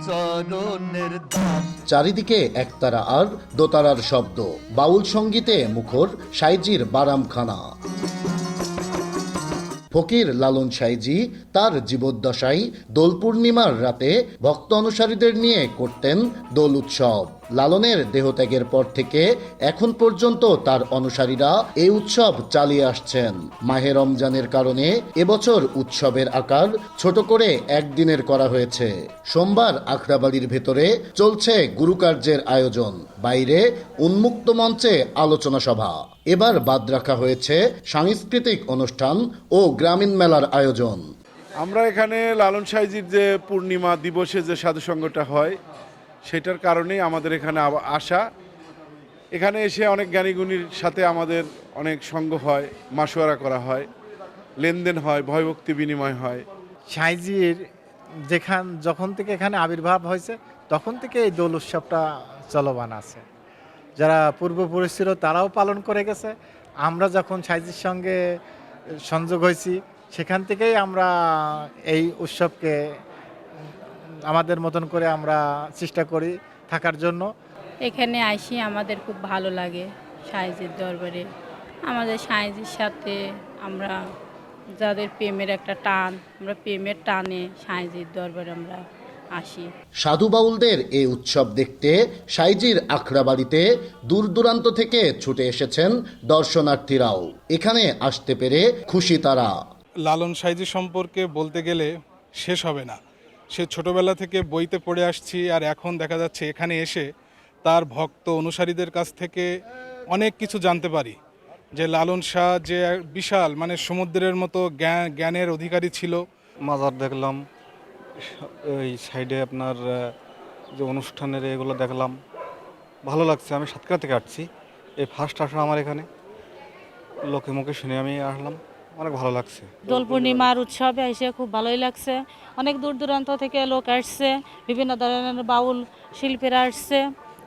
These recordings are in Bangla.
চরণের দাস। চারিদিকে একতারা আর দোতারার শব্দ, বাউল সঙ্গীতে মুখর সাইজির বারামখানা। ফকির লালন সাইজি তার জীবদ্দশায় দোল পূর্ণিমার রাতে ভক্ত অনুসারীদের নিয়ে করতেন দোল উৎসব। লালনের দেহত্যাগের পর থেকে এখন পর্যন্ত তার অনুসারীরা এই উৎসব চালিয়ে আসছেন। মাহে রমজানের কারণে এবছর উৎসবের আকার ছোট করে একদিনের করা হয়েছে। সোমবার আখড়াবাড়ির ভেতরে চলছে গুরুকার্যের আয়োজন, বাইরে উন্মুক্ত মঞ্চে আলোচনা সভা। এবার বাদ রাখা হয়েছে সাংস্কৃতিক অনুষ্ঠান ও গ্রামীণ মেলার আয়োজন। আমরা এখানে লালন সাইজির যে পূর্ণিমা দিবসে যে সাধুসঙ্গটা হয় সেটার কারণেই আমাদের এখানে আসা। এখানে এসে অনেক জ্ঞানীগুণীর সাথে আমাদের অনেক সঙ্গ হয়, মাসোয়ারা করা হয়, লেনদেন হয়, ভয়ভক্তি বিনিময় হয়। সাইজির যখন থেকে এখানে আবির্ভাব হয়েছে তখন থেকে এই দোল উৎসবটা চলমান আছে। যারা পূর্বপুরুষ ছিল তারাও পালন করে গেছে। আমরা যখন সাইজির সঙ্গে সংযোগ হয়েছি সেখান থেকেই আমরা এই উৎসবকে আমাদের মতন করে আমরা চেষ্টা করি থাকার জন্য। এখানে আসি আমাদের খুব ভালো লাগে সাইজির দরবারে। আমাদের সাইজির সাথে আমরা যাদের প্রেমের একটা টান, আমরা প্রেমের টানে সাইজির দরবারে আমরা আসি। সাধু বাউলদের এই উৎসব দেখতে সাইজির আখড়াবাড়িতে দূর দূরান্ত থেকে ছুটে এসেছেন দর্শনার্থীরাও। এখানে আসতে পেরে খুশি তারা। লালন সাইজি সম্পর্কে বলতে গেলে শেষ হবে না। সে ছোটবেলা থেকে বইতে পড়ে আসছি, আর এখন দেখা যাচ্ছে এখানে এসে তার ভক্ত অনুসারীদের কাছ থেকে অনেক কিছু জানতে পারি। যে লালন শাহ যে বিশাল সমুদ্রের মতো জ্ঞানের অধিকারী ছিল। মাজার দেখলাম, এই সাইডে আপনার যে অনুষ্ঠানের এগুলো দেখলাম, ভালো লাগছে। আমি সাতক্ষীরা থেকে আসছি, এই ফার্স্ট আসা আমার এখানে, লোকে মুখে শুনে আমি আসলাম, অনেক ভালো লাগছে। দোল পূর্ণিমার উৎসবে এসে খুব ভালোই লাগছে। অনেক দূর দূরান্ত থেকে লোক আসছে, বিভিন্ন ধরনের বাউল শিল্পীরা আসছে,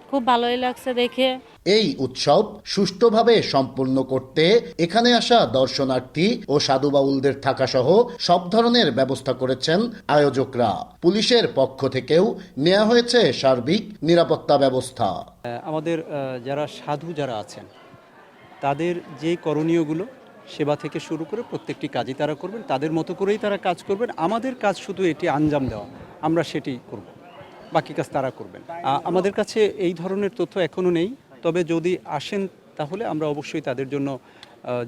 খুব ভালোই লাগছে দেখে। এই উৎসব সুষ্ঠুভাবে সম্পূর্ণ করতে এখানে আসা দর্শনার্থী ও সাধু বাউলদের থাকা সহ সব ধরনের ব্যবস্থা করেছেন আয়োজকরা। পুলিশের পক্ষ থেকেও নেওয়া হয়েছে সার্বিক নিরাপত্তা ব্যবস্থা। আমাদের যারা সাধু যারা আছেন তাদের যে করণীয়গুলো, সেবা থেকে শুরু করে প্রত্যেকটি কাজই তারা করবেন, তাদের মতো করেই তারা কাজ করবেন। আমাদের কাজ শুধু এটি আঞ্জাম দেওয়া, আমরা সেটি করব, বাকি কাজ তারা করবেন। আমাদের কাছে এই ধরনের তথ্য এখনও নেই, তবে যদি আসেন তাহলে আমরা অবশ্যই তাদের জন্য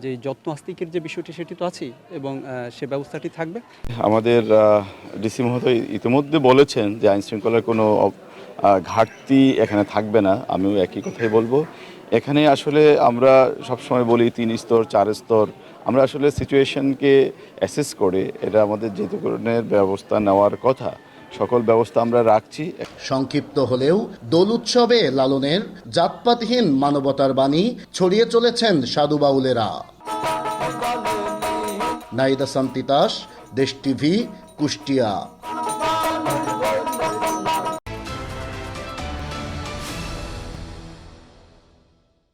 যে যত্ন আস্তিকের যে বিষয়টি সেটি তো আছেই, এবং সে ব্যবস্থাটি থাকবে। আমাদের ডিসি মহোদয় ইতিমধ্যে বলেছেন যে আইনশৃঙ্খলার কোনো ঘাটতি এখানে থাকবে না। আমিও একই কথাই বলবো। এখানে আসলে আমরা সবসময় বলি 3 স্তর 4 স্তর, আমরা আসলে সিচুয়েশনকে অ্যাসেস করে এটা আমাদের যে ধরনের ব্যবস্থা নেওয়ার কথা সকল ব্যবস্থা আমরা রাখছি। সংক্ষিপ্ত হলেও দোল উৎসবে লালনের জাতপাতহীন মানবতার বাণী ছড়িয়ে চলেছেন সাধু বাউলেরা। নাইদা সান্তিতাস, দেশ টিভি, কুষ্টিয়া।